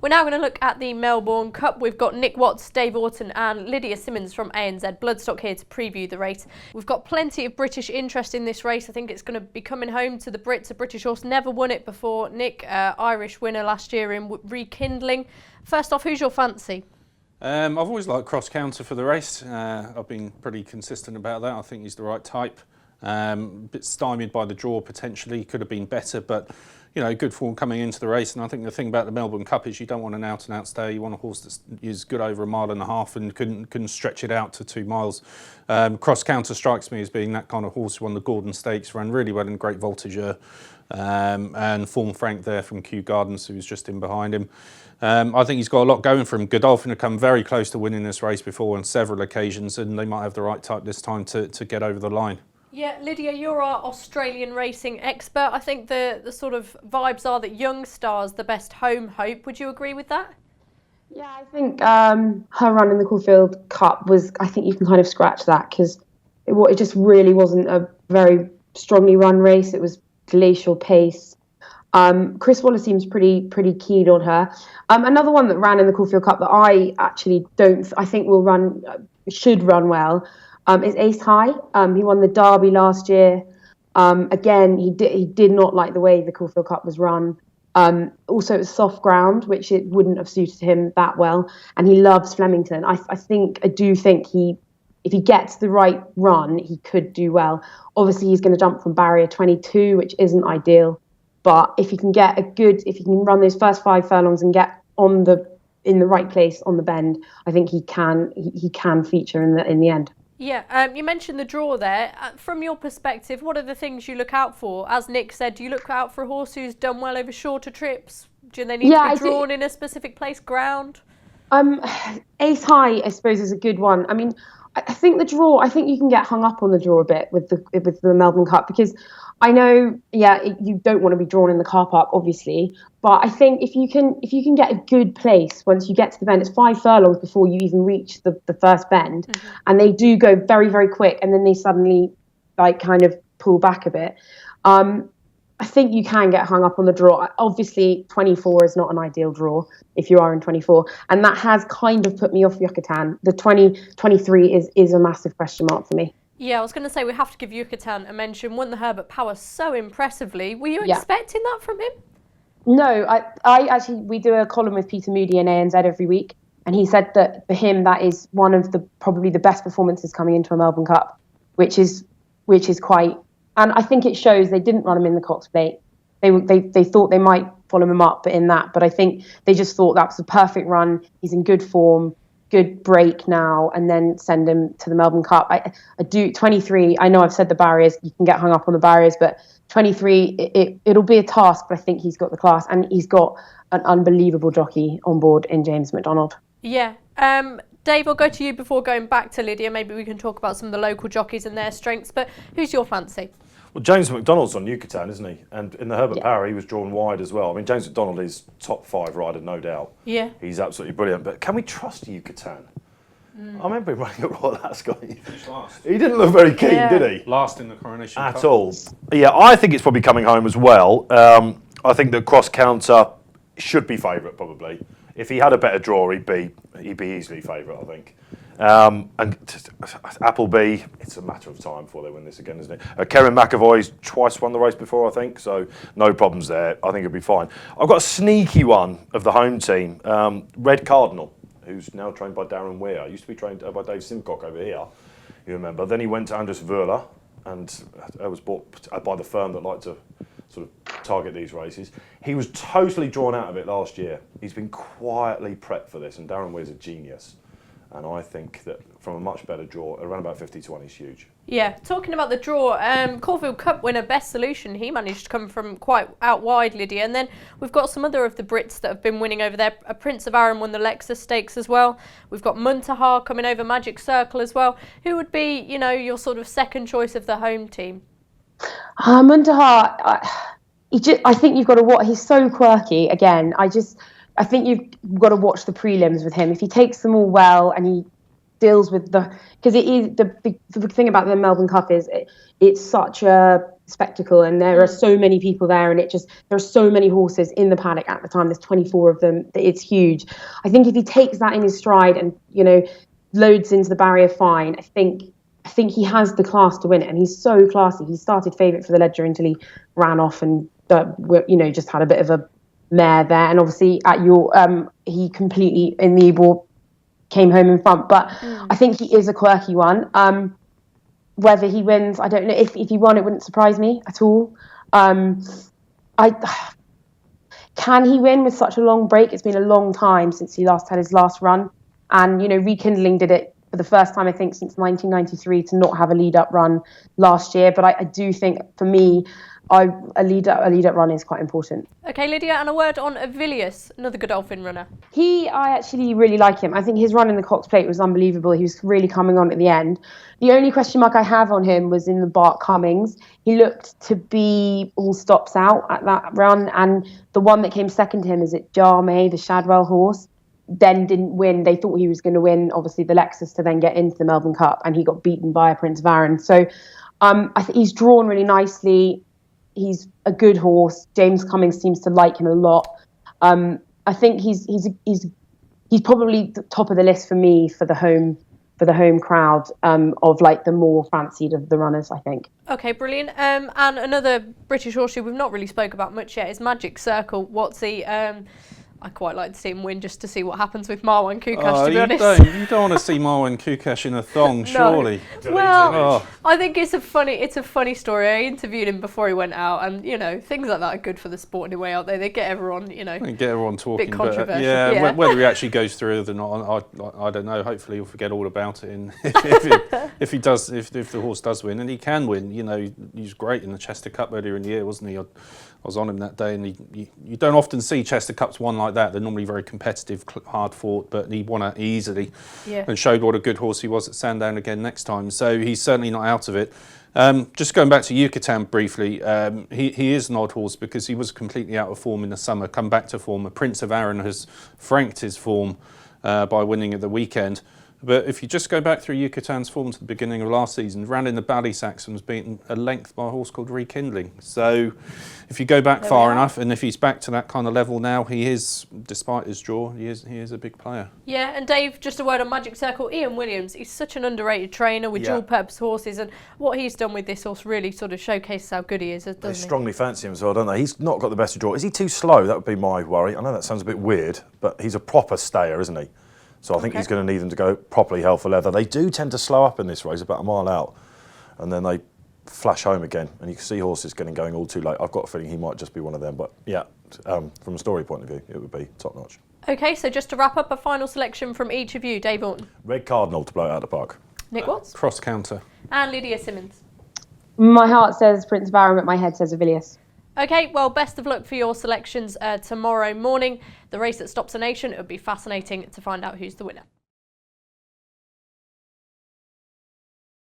We're now going to look at the Melbourne Cup. We've got Nick Watts, Dave Orton and Lydia Simmons from ANZ Bloodstock here to preview the race. We've got plenty of British interest in this race. I think it's going to be coming home to the Brits. A British horse never won it before. Nick, Irish winner last year in Rekindling. First off, who's your fancy? I've always liked Cross Counter for the race. I've been pretty consistent about that. I think he's the right type. A bit stymied by the draw potentially, could have been better, but you know, good form coming into the race. And I think the thing about the Melbourne Cup is you don't want an out-and-out stay. You want a horse that is good over 1.5 miles and can stretch it out to 2 miles. Cross Counter strikes me as being that kind of horse who won the Gordon Stakes, ran really well in Great Voltigeur, and Form Frank there from Kew Gardens, who was just in behind him. I think he's got a lot going for him. Godolphin have come very close to winning this race before on several occasions, and they might have the right type this time to get over the line. Yeah, Lydia, you're our Australian racing expert. I think the sort of vibes are that Young Star's the best home hope. Would you agree with that? Yeah, I think her run in the Caulfield Cup was, I think you can kind of scratch that, because it just really wasn't a very strongly run race. It was glacial pace. Chris Waller seems pretty keen on her. Another one that ran in the Caulfield Cup that I actually I think should run well, is Ace High. He won the Derby last year. Again, he did not like the way the Caulfield Cup was run. Also, it was soft ground, which it wouldn't have suited him that well. And he loves Flemington. I do think if he gets the right run, he could do well. Obviously, he's going to jump from barrier 22, which isn't ideal. But if he can run those first 5 furlongs and get in the right place on the bend, I think he can feature in the end. Yeah, you mentioned the draw there. From your perspective, what are the things you look out for? As Nick said, do you look out for a horse who's done well over shorter trips? Do they need to be drawn in a specific place, ground? Ace High, I suppose, is a good one. I mean, I think the draw, I think you can get hung up on the draw a bit with the Melbourne Cup, because I know, you don't want to be drawn in the car park, obviously, but I think if you can get a good place once you get to the bend, it's 5 furlongs before you even reach the first bend, and they do go very, very quick, and then they suddenly kind of pull back a bit. I think you can get hung up on the draw. Obviously, 24 is not an ideal draw if you are in 24, and that has kind of put me off Yucatan. The 23 is a massive question mark for me. Yeah, I was going to say we have to give Yucatan a mention. Won the Herbert Power so impressively. Were you expecting that from him? No, I actually, we do a column with Peter Moody in ANZ every week, and he said that for him that is one of probably the best performances coming into a Melbourne Cup, which is quite. And I think it shows they didn't run him in the Cox Plate. They thought they might follow him up, but I think they just thought that was the perfect run. He's in good form. Good break now, and then send him to the Melbourne Cup. I do 23. I know I've said the barriers, you can get hung up on the barriers, but 23, it'll be a task, but I think he's got the class, and he's got an unbelievable jockey on board in James McDonald. Yeah. Dave, I'll go to you before going back to Lydia. Maybe we can talk about some of the local jockeys and their strengths, but who's your fancy? Well, James McDonald's on Yucatan, isn't he? And in the Herbert Power, he was drawn wide as well. I mean, James McDonald is top 5 rider, no doubt. Yeah. He's absolutely brilliant. But can we trust Yucatan? I remember him running at Royal Ascot. He finished last. He didn't look very keen, did he? Last in the Coronation At Cup. all. Yeah, I think it's probably coming home as well. I think that Cross Counter should be favourite, probably. If he had a better draw, he'd be easily favourite, I think. And Appleby, it's a matter of time before they win this again, isn't it? Kerrin McAvoy's twice won the race before, I think, so no problems there. I think it'll be fine. I've got a sneaky one of the home team, Red Cardinal, who's now trained by Darren Weir. Used to be trained by Dave Simcock over here, you remember. Then he went to Andres Wöhler, and was bought by the firm that like to sort of target these races. He was totally drawn out of it last year. He's been quietly prepped for this, and Darren Weir's a genius. And I think that from a much better draw, around about 50-1 is huge. Yeah, talking about the draw, Caulfield Cup winner Best Solution, he managed to come from quite out wide, Lydia. And then we've got some other of the Brits that have been winning over there. Prince of Arran won the Lexus Stakes as well. We've got Muntaha coming over Magic Circle as well. Who would be, your sort of second choice of the home team? Muntaha, I think you've got to watch. He's so quirky. Again, I think you've got to watch the prelims with him. If he takes them all well and deals with because it is the thing about the Melbourne Cup is it's such a spectacle, and there are so many people there, and there are so many horses in the paddock at the time. There's 24 of them. It's huge. I think if he takes that in his stride and loads into the barrier fine, I think he has the class to win it, and he's so classy. He started favourite for the Ledger until he ran off and just had a bit of a mare there, and obviously at York he completely in the Ebor came home in front, but I think he is a quirky one. Whether he wins, I don't know. If he won, it wouldn't surprise me at all. Can he win with such a long break? It's been a long time since he last had his last run, and Rekindling did it for the first time, I think, since 1993 to not have a lead-up run last year. But I do think, for me, a lead-up run is quite important. Okay, Lydia, and a word on Avilius, another Godolphin runner. I actually really like him. I think his run in the Cox Plate was unbelievable. He was really coming on at the end. The only question mark I have on him was in the Bart Cummings. He looked to be all stops out at that run, and the one that came second to him is at Jarmay, the Shadwell horse, then didn't win. They thought he was going to win, obviously, the Lexus to then get into the Melbourne Cup, and he got beaten by a Prince Varan. So I think he's drawn really nicely. He's a good horse. James Cummings seems to like him a lot. I think he's probably the top of the list for me for the home crowd of like the more fancied of the runners, I think. Okay, brilliant. And another British horse who we've not really spoke about much yet is Magic Circle. Watsy. I quite like to see him win just to see what happens with Marwan Kukash, to be honest. You don't want to see Marwan Kukash in a thong, surely. Well, I think it's a funny story. I interviewed him before he went out, and things like that are good for the sport anyway, aren't they? They get everyone, They get everyone talking. Bit controversial. But, whether he actually goes through or not, I don't know. Hopefully he'll forget all about it. And if the horse does win, and he can win, he was great in the Chester Cup earlier in the year, wasn't he? I was on him that day, and you don't often see Chester Cups won like that. They're normally very competitive, hard fought, but he won it easily and showed what a good horse he was at Sandown again next time. So he's certainly not out of it. Just going back to Yucatan briefly, he is an odd horse because he was completely out of form in the summer, come back to form. A Prince of Arran has franked his form by winning at the weekend. But if you just go back through Yucatan's form to the beginning of last season, ran in the Ballysax and was beaten a length by a horse called Rekindling. So if you go back far enough, and if he's back to that kind of level now, he is, despite his draw, he is a big player. Yeah, and Dave, just a word on Magic Circle. Ian Williams, he's such an underrated trainer with dual-purpose horses, and what he's done with this horse really sort of showcases how good he is, doesn't he? They strongly fancy him as well, don't they? He's not got the best of draw. Is he too slow? That would be my worry. I know that sounds a bit weird, but he's a proper stayer, isn't he? So I think he's going to need them to go properly hell for leather. They do tend to slow up in this race about a mile out, and then they flash home again. And you can see horses getting going all too late. I've got a feeling he might just be one of them. But yeah, from a story point of view, it would be top notch. Okay, so just to wrap up, a final selection from each of you. Dave Orton. Red Cardinal to blow it out of the park. Nick Watts. Cross counter. And Lydia Simmons. My heart says Prince Varan, but my head says Avilius. Okay, well, best of luck for your selections tomorrow morning. The race that stops a nation. It would be fascinating to find out who's the winner.